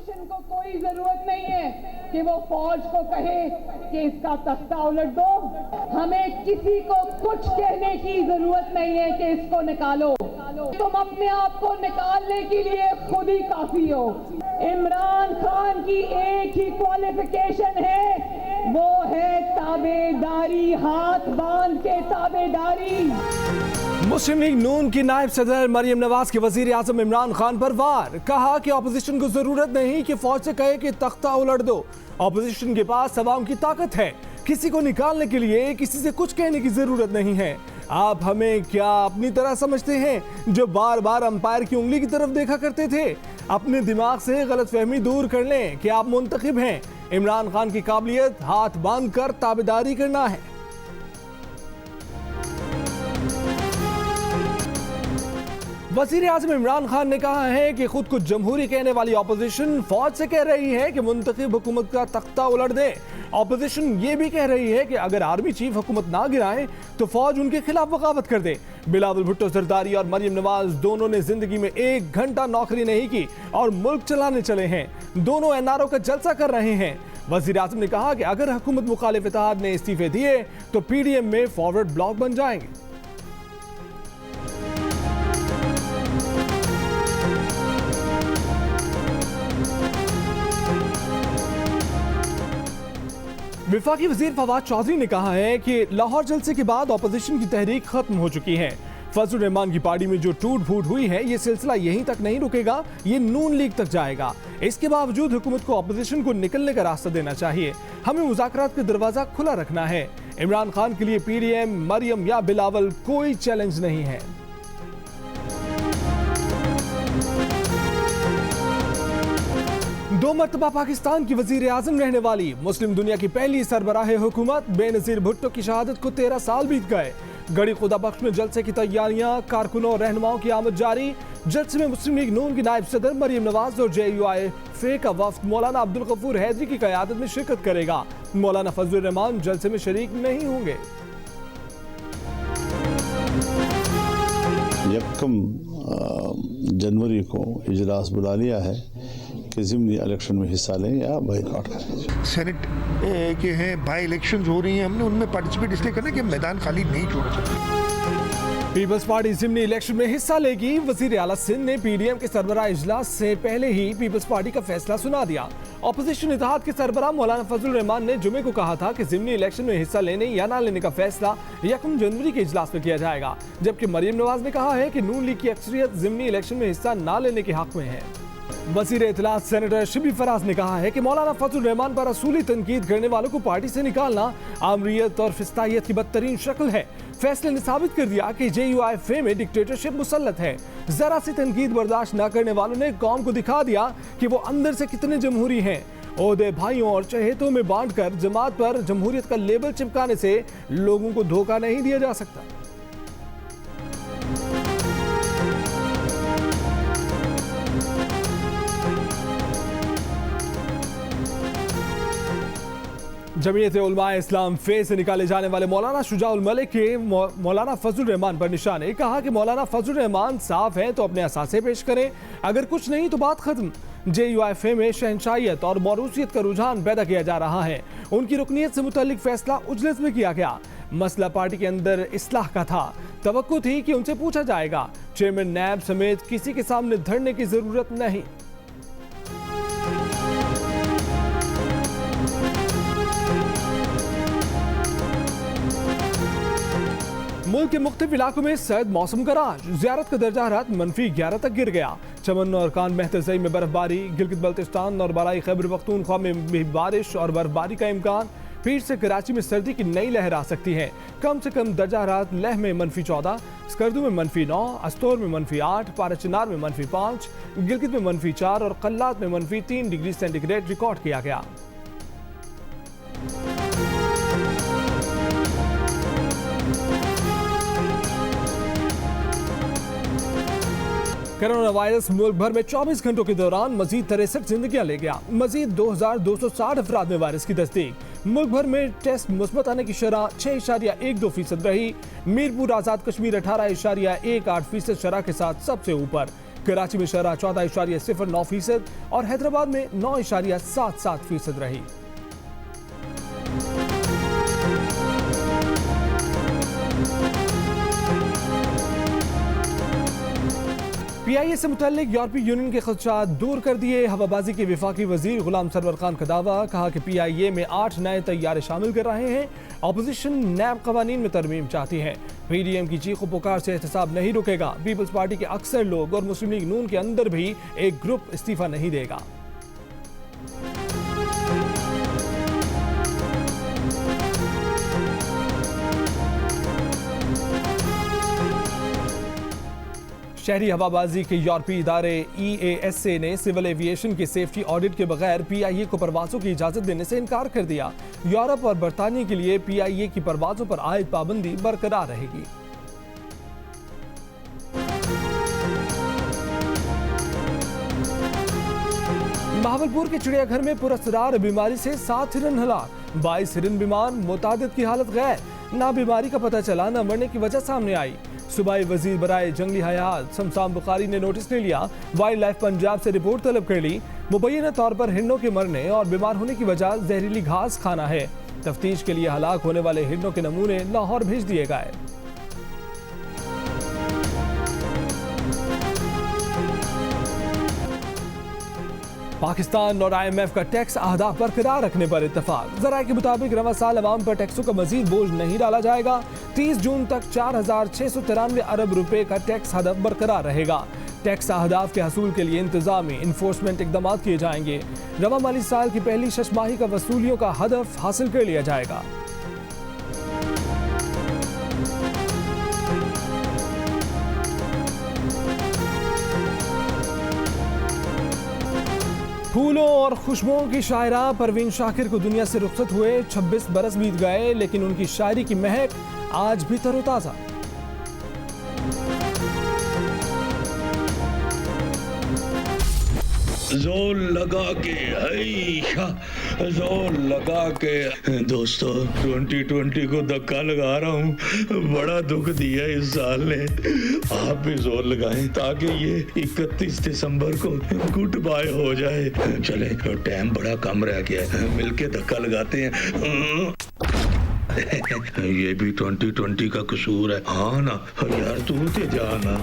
Opposition को कोई जरूरत नहीं है कि वो फौज को कहे कि इसका तख्ता उलट दो। हमें किसी को कुछ कहने की जरूरत नहीं है कि इसको निकालो। तुम अपने आप को निकालने के लिए खुद ही काफी हो। इमरान खान की एक ही क्वालिफिकेशन है, वो है ताबेदारी, हाथ बांध के ताबेदारी। मुस्लिम लीग नून की नायब सदर मरियम नवाज के वजीर आजम इमरान खान पर वार। कहा कि ऑपोजिशन को जरूरत नहीं कि फौज से कहे कि तख्ता उलट दो। ऑपोजिशन के पास अवाम की ताकत है, किसी को निकालने के लिए किसी से कुछ कहने की जरूरत नहीं है। आप हमें क्या अपनी तरह समझते हैं जो बार बार अंपायर की उंगली की तरफ देखा करते थे? अपने दिमाग से गलतफहमी दूर कर लें कि आप मुंतखब हैं। इमरान खान की काबिलियत हाथ बांध कर ताबेदारी करना है। वजीर आजम इमरान खान ने कहा है कि खुद को जमहूरी कहने वाली ऑपोजिशन फौज से कह रही है कि मुंतखब हुकूमत का तख्ता उलट दे। ऑपोजिशन ये भी कह रही है कि अगर आर्मी चीफ हुकूमत ना गिराए तो फौज उनके खिलाफ बगावत कर दे। बिलावल भुट्टो जरदारी और मरियम नवाज दोनों ने जिंदगी में 1 घंटा नौकरी नहीं की और मुल्क चलाने चले हैं। दोनों एनआरओ का जलसा कर रहे हैं। वजीर आजम ने कहा कि अगर हुकूमत मुखालिफ इत्तेहाद ने इस्तीफे दिए तो पीडीएम में फॉरवर्ड ब्लॉक बन जाएंगे। विफाकी वजीर फवाद चौधरी ने कहा है कि लाहौर जलसे के बाद ऑपोजिशन की तहरीक खत्म हो चुकी है। फजलुर रहमान की पार्टी में जो टूट फूट हुई है, ये सिलसिला यहीं तक नहीं रुकेगा, ये नून लीग तक जाएगा। इसके बावजूद हुकूमत को ऑपोजिशन को निकलने का रास्ता देना चाहिए। हमें मुज़ाकरात का दरवाजा खुला रखना है। इमरान खान के लिए पीडीएम, मरियम या बिलावल कोई चैलेंज नहीं है। दो मरतबा पाकिस्तान की वजीर आजम रहने वाली मुस्लिम दुनिया की पहली सरबराह हुकूमत बेनजीर भुट्टो की शहादत को 13 साल बीत गए। गड़ी खुदा बख्श में जलसे की तैयारियां, कारकुनों और रहनुमाओं की आमद जारी। जलसे में मुस्लिम लीग नून की नायब सदर मरियम नवाज और JUIF का वफ्द मौलाना अब्दुल गफूर हैदरी की क़यादत में शिरकत करेगा। मौलाना फजलुर रहमान जलसे में शरीक नहीं होंगे। यकम जनवरी को इजलास बुला लिया है कि ज़िमनी इलेक्शन में हिस्सा लें या बाइकआउट करें। सेनेट के हैं बाई इलेक्शंस हो रही हैं, हमने उनमें पार्टिसिपेट इसलिए करना कि मैदान खाली नहीं छोड़ना। पीपल्स पार्टी ज़िमनी इलेक्शन में हिस्सा लेगी। वजीर आला सिंध ने पीडीएम के सरबराह इजलास से पहले ही पीपल्स पार्टी का फैसला सुना दिया। ऑपोजिशन इत्तेहाद के सरबराह मौलाना फजलुर रहमान ने जुमे को कहा था कि ज़िमनी इलेक्शन में हिस्सा लेने या ना लेने का फैसला 1 जनवरी के इजलास में किया जाएगा, जबकि मरियम नवाज ने कहा है कि नून लीग की अक्सरियत ज़िमनी इलेक्शन में हिस्सा ना लेने के हक में है। वज़ीर इत्तलात सेनेटर शिबली फराज ने कहा है कि मौलाना फजलुर रहमान पर असूली तनकीद करने वालों को पार्टी से निकालना आमरीयत और फिस्तायत की बदतरीन शक्ल है। फैसले ने साबित कर दिया कि JUIF में डिक्टेटरशिप मुसल्लत है। जरा सी तनकीद बर्दाश्त न करने वालों ने कौम को दिखा दिया कि वो अंदर से कितने जमहूरी हैं। ओहदे भाइयों और चहेतों में बांटकर जमात पर जमहूरियत का लेबल चिपकाने से लोगों को धोखा नहीं दिया जा सकता। जमीयत उलमाए इस्लाम फे से निकाले जाने वाले मौलाना शुजाउल मलिक के मौलाना फजलुर रहमान पर निशाने। कहा कि मौलाना फजलुर रहमान साफ है तो अपने असासे पेश करें, अगर कुछ नहीं तो बात खत्म। JUIF में शहनशाहियत और मौरूसियत का रुझान पैदा किया जा रहा है। उनकी रुकनीत से मुताल्लिक फैसला उजलस में किया गया। मसला पार्टी के अंदर इस्लाह का था। तवक्को थी कि उनसे पूछा जाएगा। चेयरमैन नैब समेत किसी के सामने धरने की जरूरत नहीं। मुल्क के मुख्तलिफ इलाकों में सर्द मौसम का राज। ज़ियारत का दर्जा हरारत -11 तक गिर गया। चमन और कान मेहतज़ई में बर्फबारी। गिलगित बल्तिस्तान और बलाई खैबर पख्तूनख्वा में भी बारिश और बर्फबारी का इम्कान। फिर से कराची में सर्दी की नई लहर आ सकती है। कम से कम दर्जा हरारत लेह में -14, स्कर्दू में -9, अस्तोर में -8, पाराचनार में -5, गिलगित में -4 और कल्लात में -3 डिग्री सेंटीग्रेड रिकॉर्ड किया गया। कोरोना वायरस मुल्क भर में 24 घंटों के दौरान मजीद 63 जिंदगियां ले गया। मजीद 2260 अफराद में वायरस की तस्दीक। मुल्क भर में टेस्ट मुस्बत आने की शरह 6.12% रही। मीरपुर आज़ाद कश्मीर 18.18% शरह के साथ सबसे ऊपर। कराची में शरह 14.09% और हैदराबाद में 9.77% रही। PIA से मुतल्लिक यूरोपीय यूनियन के खदशात दूर कर दिए। हवाबाजी के वफाकी वजीर गुलाम सरवर खान का दावा, कहा कि PIA में 8 नए तैयारे शामिल कर रहे हैं। अपोजिशन नैब कवानीन में तरमीम चाहती है। PDM की चीखों पुकार से एहतसाब नहीं रुकेगा। पीपल्स पार्टी के अक्सर लोग और मुस्लिम लीग नून के अंदर भी एक ग्रुप इस्तीफा नहीं देगा। शहरी हवाबाजी के यूरोपीय इदारे EASA ने सिविल एविएशन के सेफ्टी ऑडिट के बगैर PIA को परवाजों की इजाजत देने से इनकार कर दिया। यूरोप और बरतानिया के लिए PIA की परवाजों पर आयद पाबंदी बरकरार रहेगी। बहावलपुर के चिड़ियाघर में पुरस्कार बीमारी से 7 हिरन हलाक, 22 हिरन बीमार, मुतादिद की हालत गैर। ना बीमारी का पता चला, ना मरने की वजह सामने आई। सूबाई वजीर बराए जंगली हयात शमशान बुखारी ने नोटिस ले लिया। वाइल्ड लाइफ पंजाब से रिपोर्ट तलब कर ली। मुबैना तौर पर हिरणों के मरने और बीमार होने की वजह जहरीली घास खाना है। तफ्तीश के लिए हलाक होने वाले हिरणों के नमूने लाहौर भेज दिए गए। पाकिस्तान और IMF का टैक्स अहदाफ बरकरार रखने पर इत्तफाक। जराये के मुताबिक रवा साल अवाम पर टैक्सों का मजीद बोझ नहीं डाला जाएगा। 30 जून तक 4,693 अरब रुपए का टैक्स हदफ बरकरार रहेगा। टैक्स अहदाफ के हसूल के लिए इंतजामी इन्फोर्समेंट इकदाम किए जाएंगे। रवा माली साल की पहली शशमाही का वसूलियों का हदफ हासिल कर लिया जाएगा। फूलों और खुशबुओं की शायरा परवीन शाकिर को दुनिया से रुखसत हुए 26 बरस बीत गए, लेकिन उनकी शायरी की महक आज भी तरोताजा। जोर लगा के जोर लगा के दोस्तों 2020 को धक्का लगा रहा हूँ। बड़ा दुख दिया इस साल ने। आप भी जोर लगाएं ताकि ये 31 दिसंबर को गुड बाय हो जाए। चले, टाइम बड़ा कम रह गया है, मिलके धक्का लगाते हैं। ये भी 2020 का कसूर है। हाँ ना यार, तू ते जाना।